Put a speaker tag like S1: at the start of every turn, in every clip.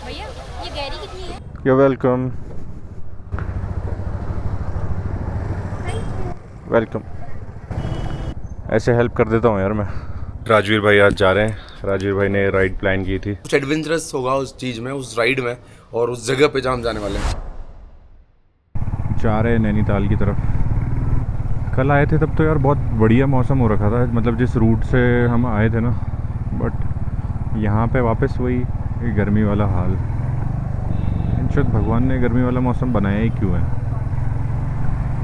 S1: भैया ये गैरी कितनी है?
S2: You welcome. वेलकम। ऐसे हेल्प कर देता हूँ यार मैं। राजवीर भाई आज जा रहे हैं। राजवीर भाई ने राइड प्लान की थी।
S3: कुछ एडवेंचरस होगा उस चीज़ में, उस राइड में, और उस जगह पे जहाँ हम जाने वाले हैं।
S2: जा रहे हैं नैनीताल की तरफ। कल आए थे तब तो यार बहुत बढ़िया मौसम हो रखा था, मतलब जिस रूट से हम आए थे ना, बट यहाँ पे वापस वही गर्मी वाला हाल। शायद भगवान ने गर्मी वाला मौसम बनाया ही क्यों है,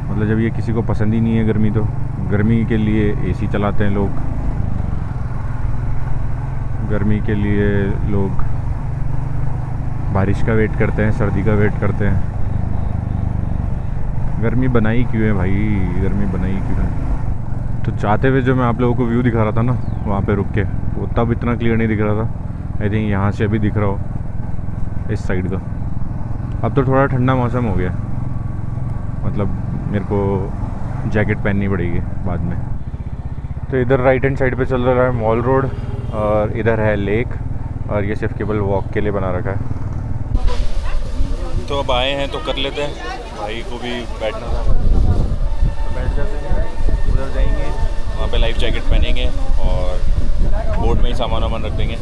S2: मतलब जब ये किसी को पसंद ही नहीं है गर्मी, तो गर्मी के लिए एसी चलाते हैं लोग, गर्मी के लिए लोग बारिश का वेट करते हैं, सर्दी का वेट करते हैं। गर्मी बनाई क्यों है भाई, गर्मी बनाई क्यों है। तो चाहते हुए जो मैं आप लोगों को व्यू दिखा रहा था ना वहाँ पे रुक के, वो तब इतना क्लियर नहीं दिख रहा था। आई थिंक यहाँ से अभी दिख रहा हो इस साइड का। अब तो थोड़ा ठंडा मौसम हो गया, मतलब मेरे को जैकेट पहननी पड़ेगी बाद में। तो इधर राइट हैंड साइड पे चल रहा है मॉल रोड, और इधर है लेक, और ये सिर्फ केवल वॉक के लिए बना रखा है। तो अब आए हैं तो कर लेते हैं, भाई को भी बैठना था तो बैठ जाते हैं। उधर जाएंगे, वहाँ पे लाइफ जैकेट पहनेंगे और बोट में ही सामान वामान रख देंगे।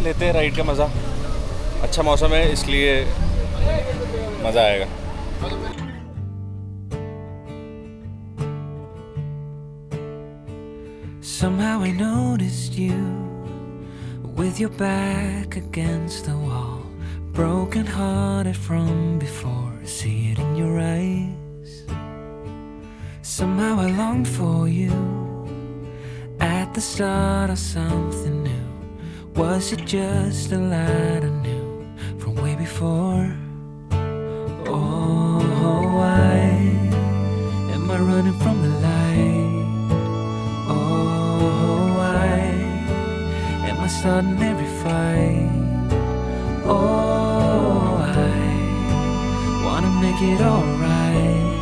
S2: लेते हैं राइड का मज़ा। अच्छा मौसम है इसलिए मज़ा आएगा।
S4: Somehow I noticed you with your back against the wall, broken hearted from before, I see it in your eyes. Somehow I longed for you at the start of something new. Was it just a light I knew from way before? Oh, why am I running from the light? Oh, why am I starting every fight? Oh, I wanna make it alright.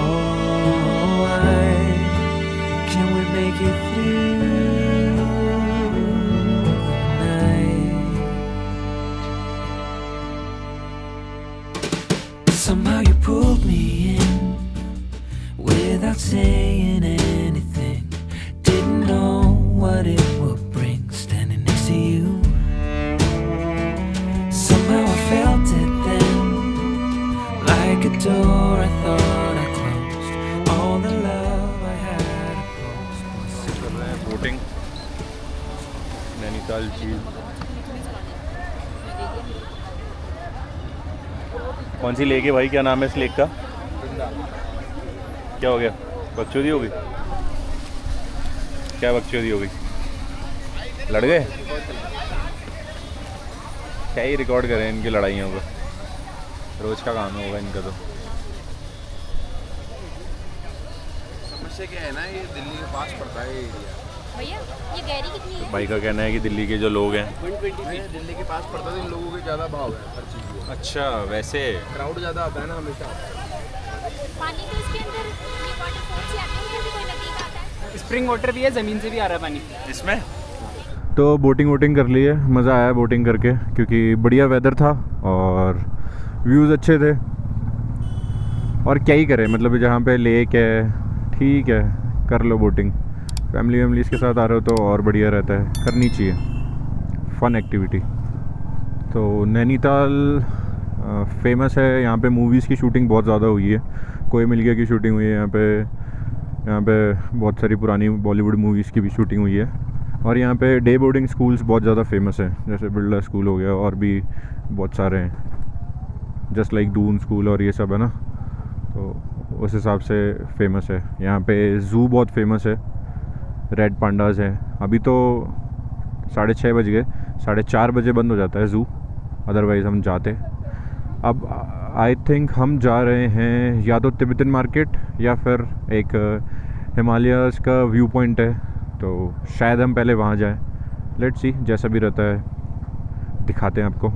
S4: Oh, why can we make it through the night? Somehow you pulled me in without saying anything. Didn't know what it would bring standing next to you. Somehow I felt it then, like a door I thought I closed. All the love I had opposed.
S2: कर रहे हैं boating Nainital झील। कौन सी lake है भाई, क्या नाम है इस लेक का? क्या हो गया, बकचोदी हो गई? क्या बकचोदी हो गई? लड़ गए? क्या ही रिकॉर्ड करें इनकी लड़ाइयों को, रोज का काम होगा इनका। तो
S3: समस्या क्या है ना, ये दिल्ली के पास पड़ता है ये एरिया।
S1: भैया ये गैरी कितनी है?
S2: भाई का कहना है कि दिल्ली के जो लोग हैं,
S3: 120 दिल्ली के पास पड़ता है, तो इन लोगों के ज़्यादा भाव है हर चीज़ की।
S2: अच्छा वैसे
S3: क्राउड ज़्यादा आता है ना हमेशा।
S1: पानी तो इसके अंदर ये वाटरफॉल से आते हैं या फिर कोई नदी का आता है?
S5: स्प्रिंग वाटर भी है, ज़मीन से भी आ रहा है पानी
S2: इसमें। तो बोटिंग वोटिंग कर ली है, मज़ा आया बोटिंग करके, क्योंकि बढ़िया वेदर था और व्यूज़ अच्छे थे। और क्या ही करें, मतलब जहाँ पे लेक है ठीक है कर लो बोटिंग। फैमिली वैमिलीज़ के साथ आ रहे हो तो और बढ़िया रहता है, करनी चाहिए फ़न एक्टिविटी। तो नैनीताल फेमस है, यहाँ पे मूवीज़ की शूटिंग बहुत ज़्यादा हुई है। कोई मिल गया की शूटिंग हुई है यहाँ पे बहुत सारी पुरानी बॉलीवुड मूवीज़ की भी शूटिंग हुई है। और यहाँ पे डे बोर्डिंग स्कूल्स बहुत ज़्यादा फेमस हैं, जैसे बिरला स्कूल हो गया, और भी बहुत सारे हैं, जस्ट लाइक दून स्कूल और ये सब है ना, तो उस हिसाब से फेमस है। यहाँ पे ज़ू बहुत फेमस है, रेड पांडाज है। अभी तो 6:30 बज गए, 4:30 बजे बंद हो जाता है ज़ू, अदरवाइज़ हम जाते। अब आई थिंक हम जा रहे हैं या तो तिब्बतन मार्केट या फिर एक हिमालयाज़ का व्यू पॉइंट है, तो शायद हम पहले वहाँ जाएं। लेट्स सी, जैसा भी रहता है दिखाते हैं आपको।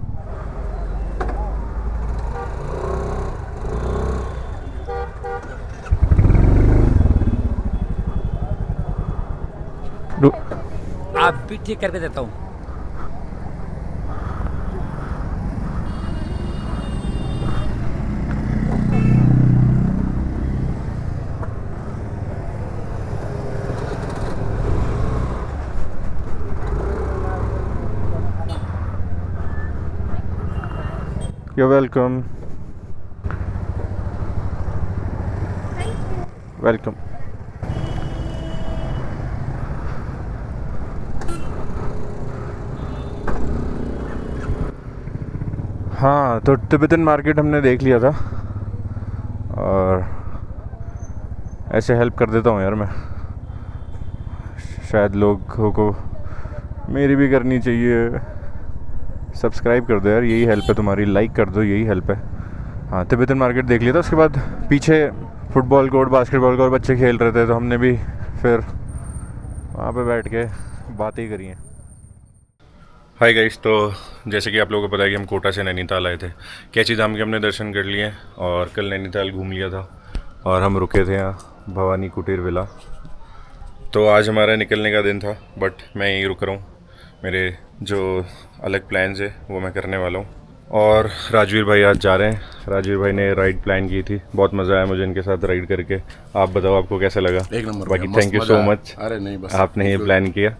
S5: आप भी ठीक करके देता हूँ।
S2: You're welcome. वेलकम। हाँ, तो तिब्बतन मार्केट हमने देख लिया था और ऐसे हेल्प कर देता हूँ यार मैं, शायद लोगों को मेरी भी करनी चाहिए। सब्सक्राइब कर दो यार, यही हेल्प है तुम्हारी, लाइक कर दो, यही हेल्प है। हाँ, तिब्बतन मार्केट देख लिया था, उसके बाद पीछे फुटबॉल कोर्ट, बास्केटबॉल कोर्ट बच्चे खेल रहे थे, तो हमने भी फिर वहाँ पे बैठ के बातें करी हैं। हाय गाइस, तो जैसे कि आप लोगों को पता है कि हम कोटा से नैनीताल आए थे। कैची धाम के हमने दर्शन कर लिए और कल नैनीताल घूम लिया था और हम रुके थे यहाँ भवानी कुटीर विला। तो आज हमारा निकलने का दिन था, बट मैं यहीं रुक रहा हूँ। मेरे जो अलग प्लान्स है वो मैं करने वाला हूँ। और राजवीर भाई आज जा रहे हैं। राजवीर भाई ने राइड प्लान की थी, बहुत मज़ा आया मुझे इनके साथ राइड करके। आप बताओ आपको कैसा लगा?
S3: एक नंबर।
S2: बाकी थैंक यू सो मच,
S3: अरे नहीं, बस
S2: आपने ये प्लान किया।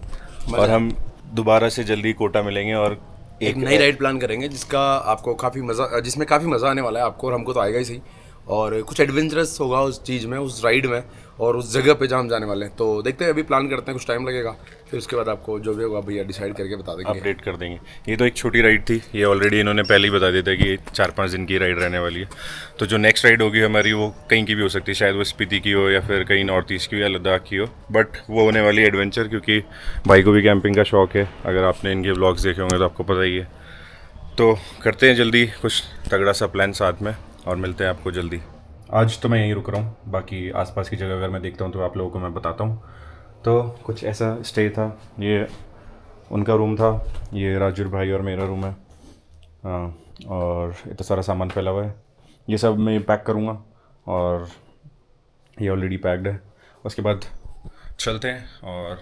S2: और हम दोबारा से जल्दी कोटा मिलेंगे और
S3: एक नई राइड प्लान करेंगे जिसका आपको काफ़ी मज़ा, जिसमें काफ़ी मज़ा आने वाला है आपको, और हमको तो आएगा ही सही। और कुछ एडवेंचरस होगा उस चीज़ में, उस राइड में, और उस जगह पे जहाँ हम जाने वाले हैं। तो देखते हैं, अभी प्लान करते हैं, कुछ टाइम लगेगा, फिर उसके बाद आपको जो भी होगा भैया डिसाइड करके बता देंगे,
S2: अपडेट कर देंगे। ये तो एक छोटी राइड थी, ये ऑलरेडी इन्होंने पहले ही बता दिया था कि 4-5 दिन की राइड रहने वाली है। तो जो नेक्स्ट राइड होगी हमारी वो कहीं की भी हो सकती है, शायद वो स्पीति की हो या फिर कहीं नॉर्थ ईस्ट की हो या लद्दाख की हो, बट वो होने वाली एडवेंचर, क्योंकि भाई को भी कैंपिंग का शौक है। अगर आपने इनके व्लॉग्स देखे होंगे तो आपको पता ही है। तो करते हैं जल्दी कुछ तगड़ा सा प्लान साथ में और मिलते हैं आपको जल्दी। आज तो मैं यहीं रुक रहा हूँ, बाकी आसपास की जगह अगर मैं देखता हूँ तो आप लोगों को मैं बताता हूँ। तो कुछ ऐसा स्टे था, ये उनका रूम था, ये राजवीर भाई और मेरा रूम है। हाँ, और इतना सारा सामान फैला हुआ है, ये सब मैं पैक करूँगा और ये ऑलरेडी पैक्ड है। उसके बाद चलते हैं, और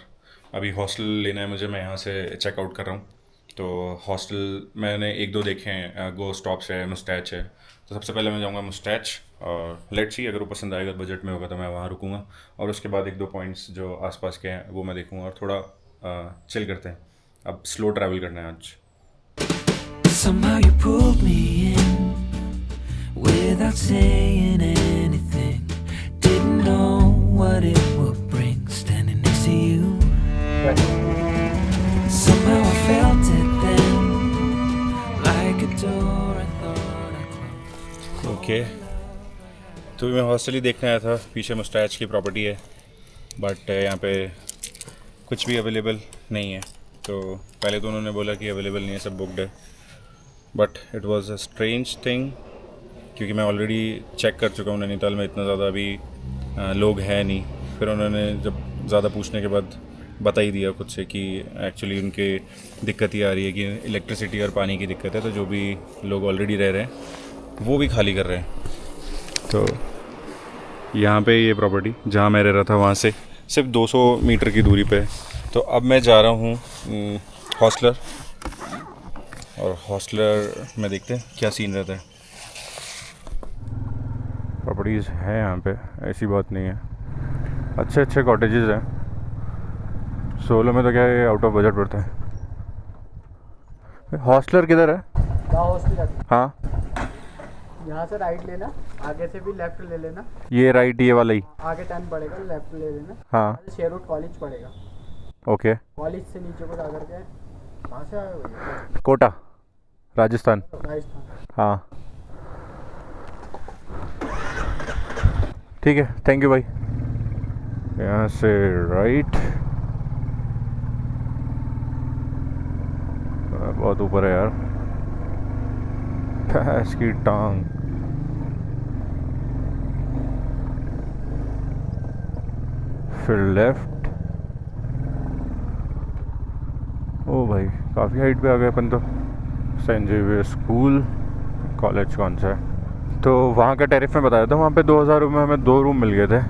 S2: अभी हॉस्टल लेना है मुझे, मैं यहाँ से चेकआउट कर रहा हूँ। तो हॉस्टल मैंने 1-2 देखे हैं, गो स्टॉप्स है, मुस्टैच है। तो सबसे पहले मैं जाऊँगा मुस्टैच, और लेट्स सी अगर वो पसंद आएगा, बजट में होगा तो मैं वहाँ रुकूँगा। और उसके बाद 1-2 पॉइंट्स जो आसपास के हैं वो मैं देखूँगा, और थोड़ा चिल करते हैं। अब स्लो ट्रैवल करना है आज।
S4: Somehow you pulled me in without saying anything. Didn't know what it would bring standing next to you. Somehow I felt it then, like a door I thought I closed.
S2: Okay, तो मैं hostel ही देखने आया था। पीछे moustache की property है, but यहाँ पे कुछ भी अवेलेबल नहीं है। तो पहले तो उन्होंने बोला कि अवेलेबल नहीं है, सब बुकड है, but it was a strange thing, क्योंकि मैं ऑलरेडी चेक कर चुका हूँ नैनीताल में इतना ज़्यादा अभी लोग हैं नहीं। फिर उन्होंने जब ज़्यादा पूछने के बाद बता ही दिया खुद से कि एक्चुअली उनके दिक्कत ये आ रही है कि इलेक्ट्रिसिटी और पानी की दिक्कत है, तो जो भी लोग ऑलरेडी रह रहे हैं वो भी खाली कर रहे हैं। तो यहाँ पे ये प्रॉपर्टी जहाँ मैं रह रहा था वहाँ से सिर्फ 200 मीटर की दूरी पे। तो अब मैं जा रहा हूँ हॉस्टलर, और हॉस्टलर में देखते हैं क्या सीन रहता है। प्रॉपर्टीज़ हैं यहाँ पे, ऐसी बात नहीं है, अच्छे अच्छे कॉटेजेस हैं। 16 में तो क्या है, आउट ऑफ बजट पड़ता है। हॉस्टलर किधर है? हाँ,
S5: यहाँ से राइट लेना, आगे से भी लेफ्ट ले लेना।
S2: ये राइट, ये वाला ही
S5: आगे टर्न पड़ेगा, लेफ्ट ले लेना।
S2: हाँ,
S5: शेरवुड कॉलेज पड़ेगा।
S2: ओके।
S5: कॉलेज से नीचे को जा करके कहाँ से आए हो?
S2: कोटा, राजस्थान।
S5: राजस्थान।
S2: हाँ, ठीक है, थैंक यू भाई। यहाँ से राइट, बहुत ऊपर है यार, भैंस की टांग। फिर लेफ्ट। ओ भाई, काफ़ी हाइट पे आ गए अपन तो। सेंट जेवियर स्कूल कॉलेज कौन सा है? तो वहाँ का टैरिफ में बताया था, वहाँ पे 2000 रुपये में हमें 2 रूम मिल गए थे।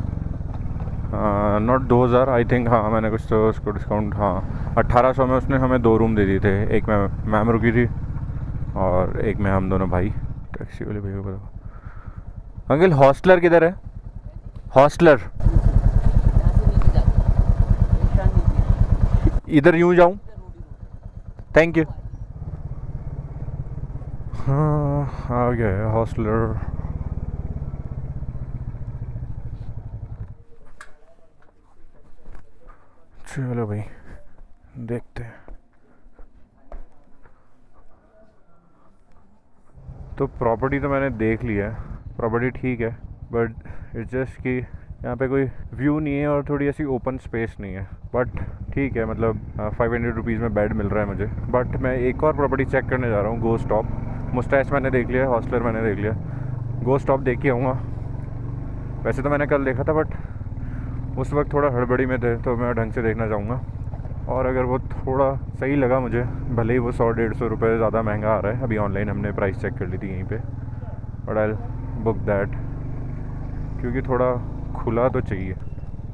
S2: नॉट 2000 आई थिंक, हाँ मैंने कुछ तो उसको डिस्काउंट, हाँ 1800 में उसने हमें 2 रूम दे दिए थे। एक में मैम रुकी थी और एक में हम दोनों भाई। टैक्सी वाले भैया को बताओ, अंकल हॉस्टलर किधर है? हॉस्टलर इधर यूँ जाऊँ? Thank you. हाँ आ गया है हॉस्टलर। चलो भाई देखते हैं। तो प्रॉपर्टी तो मैंने देख लिया है, प्रॉपर्टी ठीक है, बट इट्स जस्ट कि यहाँ पे कोई व्यू नहीं है और थोड़ी ऐसी ओपन स्पेस नहीं है। बट ठीक है, मतलब 500 रुपीज़ में बेड मिल रहा है मुझे। बट मैं एक और प्रॉपर्टी चेक करने जा रहा हूँ, गोस्ट टॉप। मुस्टैच मैंने देख लिया, हॉस्टलर मैंने देख लिया, गोस्ट टॉप देख के आऊँगा। वैसे तो मैंने कल देखा था बट उस वक्त थोड़ा हड़बड़ी में थे, तो मैं ढंग से देखना चाहूँगा। और अगर वो थोड़ा सही लगा मुझे, भले ही वो 100-150 रुपये ज़्यादा महंगा आ रहा है, अभी ऑनलाइन हमने प्राइस चेक कर ली थी यहीं पे, बट आई बुक दैट, क्योंकि थोड़ा खुला तो चाहिए।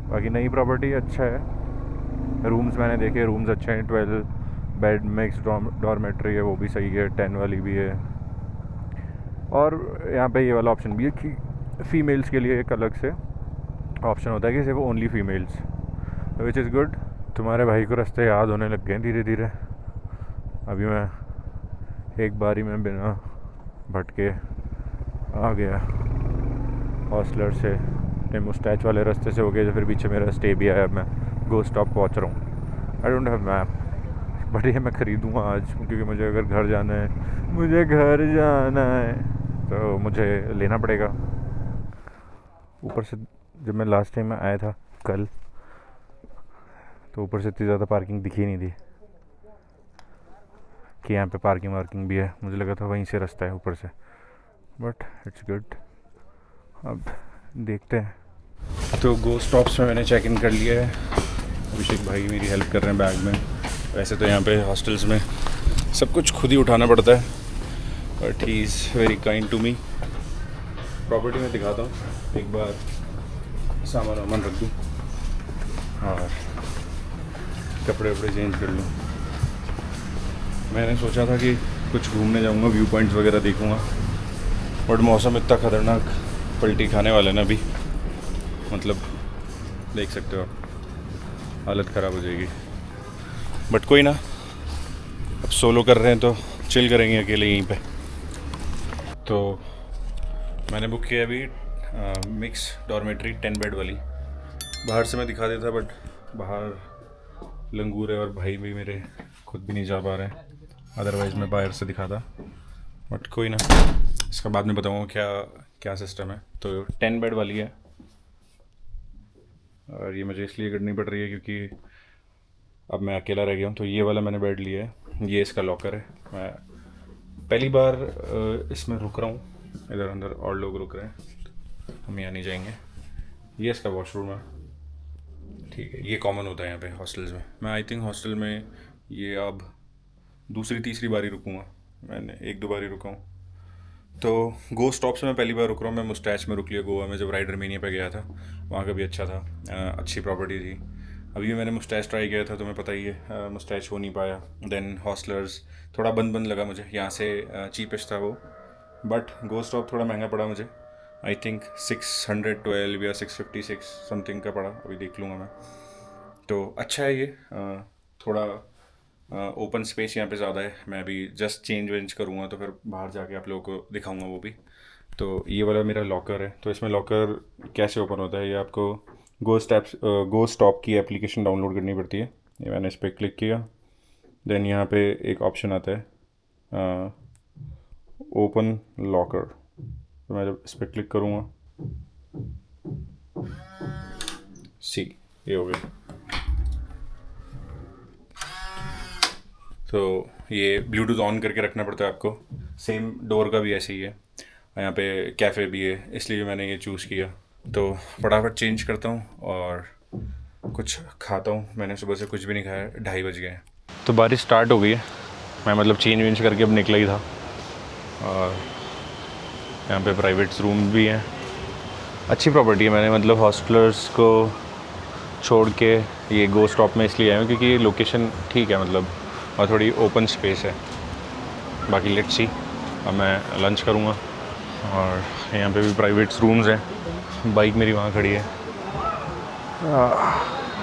S2: बाकी नई प्रॉपर्टी अच्छा है, रूम्स मैंने देखे, रूम्स अच्छे हैं। 12 बेड मिक्स डॉर्मेट्री है, वो भी सही है, 10 वाली भी है। और यहाँ पे ये वाला ऑप्शन भी है कि फ़ीमेल्स के लिए एक अलग से ऑप्शन होता है कि सिर्फ only females, which is good. तुम्हारे भाई को रास्ते याद होने लग गए धीरे धीरे। अभी मैं एक बारी में बिना भटके आ गया हॉस्टलर से, मुस्टैच वाले रास्ते से हो गया, जो फिर पीछे मेरा स्टे भी आया। मैं गोस्ट टॉप पहुँच रहा हूँ। I don't have map, but ये मैं ख़रीदूँगा आज, क्योंकि मुझे अगर घर जाना है, तो मुझे लेना पड़ेगा। ऊपर से जब मैं लास्ट टाइम में आया था कल, तो ऊपर से इतनी ज़्यादा पार्किंग दिखी नहीं थी कि यहाँ पे पार्किंग वार्किंग भी है। मुझे लगा था वहीं से रास्ता है ऊपर से, बट इट्स गुड। अब देखते हैं। तो गोस्ट स्टॉप्स में मैंने चेक इन कर लिया है। अभिषेक भाई मेरी हेल्प कर रहे हैं बैग में। वैसे तो यहाँ पे हॉस्टल्स में सब कुछ खुद ही उठाना पड़ता है, but he is very kind to me. Property में दिखाता हूँ, एक बार सामान वामान रख दूँ और कपड़े वपड़े चेंज कर लूँ। मैंने सोचा था कि कुछ घूमने जाऊँगा, व्यू पॉइंट्स वगैरह देखूँगा, बट मौसम इतना ख़तरनाक पलटी खाने वाला ना अभी, मतलब देख सकते हो आप, हालत ख़राब हो जाएगी। बट कोई ना, अब सोलो कर रहे हैं तो चिल करेंगे अकेले यहीं पे। तो मैंने बुक किया अभी मिक्स डॉर्मेट्री 10 बेड वाली। बाहर से मैं दिखा देता, बट बाहर लंगूर है और भाई भी मेरे खुद भी नहीं जा पा रहे हैं, अदरवाइज़ मैं बाहर से दिखाता। बट कोई ना, इसका बाद में बताऊँगा क्या क्या सिस्टम है। तो 10 बेड वाली है, और ये मुझे इसलिए करनी पड़ रही है क्योंकि अब मैं अकेला रह गया हूँ। तो ये वाला मैंने बेड लिया है, ये इसका लॉकर है। मैं पहली बार इसमें रुक रहा हूँ, इधर अंदर और लोग रुक रहे हैं, हम यहाँ नहीं जाएंगे। ये इसका वॉशरूम है, ठीक है। ये कॉमन होता है यहाँ पे हॉस्टल्स में। मैं आई थिंक हॉस्टल में ये अब दूसरी तीसरी बारी रुकूँगा, मैंने 1-2 बारी रुका हूँ। तो गोस्ट स्टॉप से मैं पहली बार रुक रहा हूँ। मैं मुस्टैच में रुक लिया गोवा में, जब राइड अर्मेनिया पे गया था, वहाँ का भी अच्छा था, अच्छी प्रॉपर्टी थी। अभी भी मैंने मुस्टैच ट्राई किया था, तुम्हें पता ही है, मुस्टैच हो नहीं पाया। देन हॉस्टलर्स थोड़ा बंद लगा मुझे, यहाँ से चीपेस्ट था वो, बट गोस्ट स्टॉप थोड़ा महंगा पड़ा मुझे। आई थिंक 612 या 656 समथिंग का पड़ा, अभी देख लूँगा मैं। तो अच्छा है ये, थोड़ा ओपन स्पेस यहाँ पे ज़्यादा है। मैं अभी जस्ट चेंज वेंज करूँगा तो फिर बाहर जाके आप लोगों को दिखाऊंगा वो भी। तो ये वाला मेरा लॉकर है। तो इसमें लॉकर कैसे ओपन होता है, ये आपको गोस्ट टॉप की एप्लीकेशन डाउनलोड करनी पड़ती है। ये मैंने इस पर क्लिक किया, देन यहाँ पे एक ऑप्शन आता है ओपन लॉकर। तो मैं जब इस पर क्लिक करूँगा, ये हो गया। तो ये ब्लूटूथ ऑन करके रखना पड़ता है आपको। सेम डोर का भी ऐसे ही है, यहाँ पे कैफ़े भी है, इसलिए मैंने ये चूज़ किया। तो फटाफट चेंज करता हूँ और कुछ खाता हूँ। मैंने सुबह से कुछ भी नहीं खाया, 2:30 बज गए हैं। तो बारिश स्टार्ट हो गई है, मैं मतलब चेंज वेंज करके अब निकला ही था। और यहाँ पे प्राइवेट रूम भी हैं, अच्छी प्रॉपर्टी है। मैंने मतलब हॉस्टलर्स को छोड़ के ये गोस्ट टॉप में इसलिए आया हूँ क्योंकि ये लोकेशन ठीक है, मतलब और थोड़ी ओपन स्पेस है। बाकी लेट्स सी, अब मैं लंच करूँगा। और यहाँ पे भी प्राइवेट रूम्स हैं, बाइक मेरी वहाँ खड़ी है।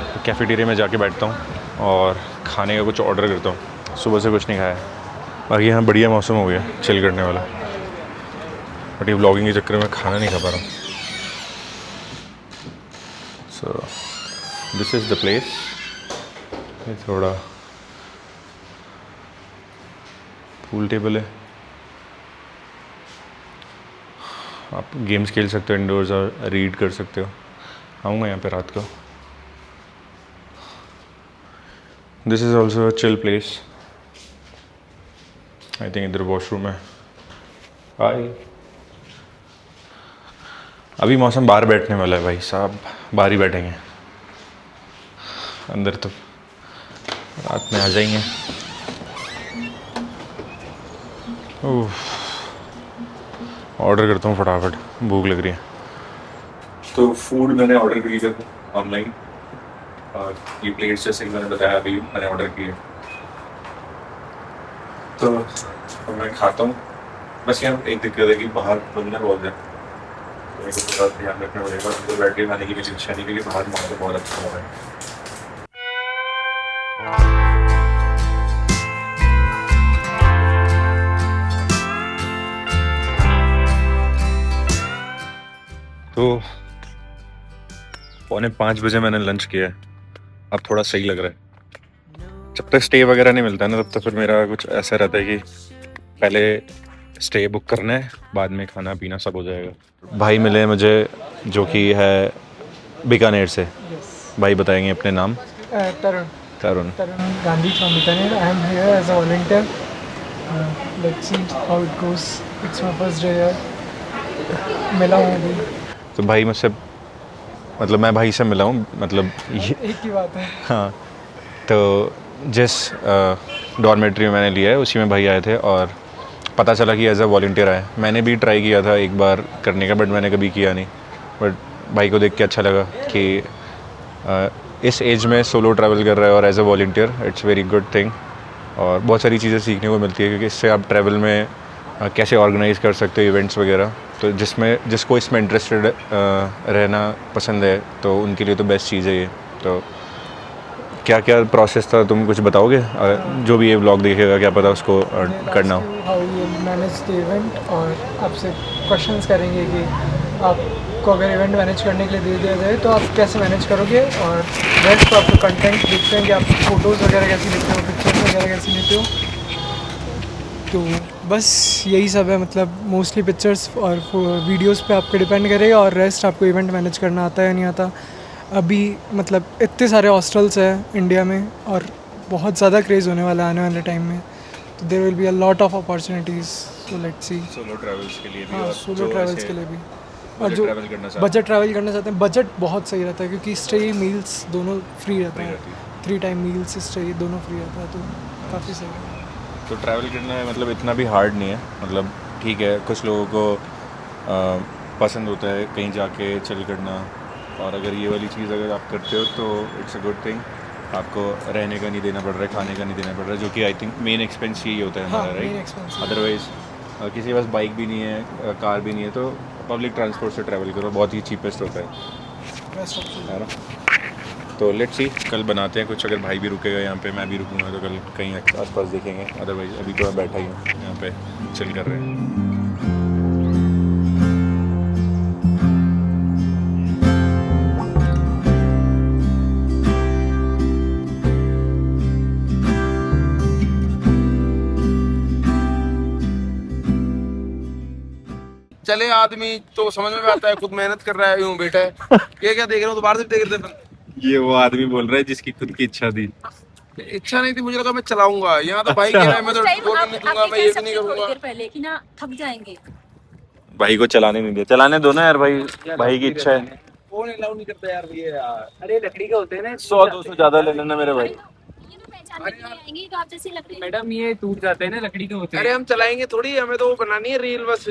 S2: तो कैफेटेरिया में जाके बैठता हूँ और खाने का कुछ ऑर्डर करता हूँ। सुबह से कुछ नहीं खाया, बाकी यहाँ बढ़िया मौसम हो गया चिल करने वाला, बट ये व्लॉगिंग के चक्कर में खाना नहीं खा पा रहा हूँ। So this is the place. ये थोड़ा पूल टेबल है, आप गेम्स खेल सकते हो इंडोर्स और रीड कर सकते हो। आऊँगा यहाँ पे रात को। This is also a chill place. I think इधर वॉशरूम है। हाय, अभी मौसम बाहर बैठने वाला है भाई साहब, बाहर ही बैठेंगे, अंदर तो रात में आ जाएंगे। ऑर्डर करता हूँ फटाफट, भूख लग रही है। तो फूड मैंने ऑर्डर की है ऑनलाइन, और ये प्लेट्स जैसे कि मैंने बताया अभी मैंने ऑर्डर किए, तो मैं खाता हूँ। बस यहाँ एक दिक्कत है कि बाहर बंदा बहुत है, तो मेरे को थोड़ा ध्यान रखना पड़ेगा। तो बैठ के खाने की मेरी इच्छा नहीं, क्योंकि बाहर मौसम बहुत अच्छा हो रहा है। तो 4:45 बजे मैंने लंच किया है, अब थोड़ा सही लग रहा है। जब तक स्टे वगैरह नहीं मिलता है ना, तब तक फिर मेरा कुछ ऐसा रहता है कि पहले स्टे बुक करना है, बाद में खाना पीना सब हो जाएगा। भाई मिले मुझे जो कि है बीकानेर से। भाई बताएंगे अपने नाम।
S5: Tarun
S2: Tarun.
S5: Gandhi from Bikaner. I am here as a volunteer. Let's see how it goes. It's my first day here. मिला हूँ अभी।
S2: तो भाई मुझसे, मतलब मैं भाई से मिला हूँ, मतलब ये
S5: एक ही बात है।
S2: हाँ, तो जिस डॉर्मेट्री में मैंने लिया है उसी में भाई आए थे, और पता चला कि एज अ वॉलंटियर आए। मैंने भी ट्राई किया था एक बार करने का, बट मैंने कभी किया नहीं। बट भाई को देख के अच्छा लगा कि इस एज में सोलो ट्रैवल कर रहा है और as a volunteer, it's very good thing. और बहुत सारी चीज़ें सीखने को मिलती है, क्योंकि इससे आप ट्रैवल में कैसे ऑर्गेनाइज़ कर सकते हो इवेंट्स वगैरह। तो जिसको इसमें इंटरेस्टेड रहना पसंद है, तो उनके लिए तो बेस्ट चीज़ है ये। तो क्या क्या प्रोसेस था, तुम कुछ बताओगे? जो भी ये व्लॉग देखेगा, क्या पता उसको करना हो।
S5: How you manage the event, और आपसे क्वेश्चंस करेंगे कि आपको अगर इवेंट मैनेज करने के लिए दे दिया जाए तो आप कैसे मैनेज करोगे, और रेस्ट आपको कंटेंट देखते हैं कि आप फ़ोटोज़ वगैरह कैसे लेते हो, पिक्चर्स वगैरह कैसे लेते हो। तो बस यही सब है, मतलब मोस्टली पिक्चर्स और वीडियोस पे आपको डिपेंड करेगा, और रेस्ट आपको इवेंट मैनेज करना आता है या नहीं आता। अभी मतलब इतने सारे हॉस्टल्स हैं इंडिया में, और बहुत ज़्यादा क्रेज़ होने वाला है आने वाले टाइम में, तो there will be a lot of opportunities. So let's see.
S2: Solo travels के लिए भी,
S5: हाँ,
S2: और
S5: सोलो ट्रैवल्स के लिए भी, और
S2: बजट
S5: जो
S2: ट्रैवल करना चाहते
S5: बजट ट्रैवल करना चाहते हैं, बजट बहुत सही रहता है, क्योंकि स्टे मील्स दोनों फ्री रहता है। 3 टाइम मील्स स्टे दोनों फ्री रहता है, तो काफ़ी सही है।
S2: तो ट्रैवल करना है, मतलब इतना भी हार्ड नहीं है। मतलब ठीक है, कुछ लोगों को पसंद होता है कहीं जाके चिल करना, और अगर ये वाली चीज़ अगर आप करते हो तो इट्स अ गुड थिंग। आपको रहने का नहीं देना पड़ रहा है, खाने का नहीं देना पड़ रहा है, जो कि आई थिंक मेन एक्सपेंस यही होता है हमारा, राइट? अदरवाइज़ किसी के पास बाइक भी नहीं है, कार भी नहीं है, तो पब्लिक ट्रांसपोर्ट से ट्रैवल करो, बहुत ही चीपेस्ट होता है ना। तो लेट्स सी, कल बनाते हैं कुछ। अगर भाई भी रुकेगा यहाँ पे, मैं भी रुकूंगा, तो कल कहीं आसपास देखेंगे। अदरवाइज अभी तो मैं बैठा ही हूँ यहाँ पे, चिल कर रहे हैं।
S3: चले आदमी तो समझ में आता है, खुद मेहनत कर रहा है, यूं बैठा है। ये क्या देख रहे हो, तो बाहर से देख रहे थे।
S2: ये वो आदमी बोल रहा है जिसकी खुद की इच्छा थी।
S3: इच्छा नहीं थी, मुझे लगा मैं चलाऊंगा। यहाँ तो भाई कह रहा है मैं तो वो नहीं दूंगा, मैं ये भी नहीं करूंगा।
S1: पहले कि ना थक जाएंगे।
S2: भाई को चलाने नहीं दिया, चलाने दो ना यार, भाई की इच्छा है।
S3: फोन अलाउ नहीं करता यार ये यार। अरे लकड़ी के होते हैं ना,
S2: 100-200 ज़्यादा ले लेना मेरे भाई।
S1: ये तो पहचानने के लिए आएंगे तो आप जैसी लकड़ी।
S5: मैडम ये टूट जाते हैं ना, लकड़ी के होते हैं।
S3: अरे हम चलाएंगे थोड़ी, हमें तो वो बनानी है रील बस।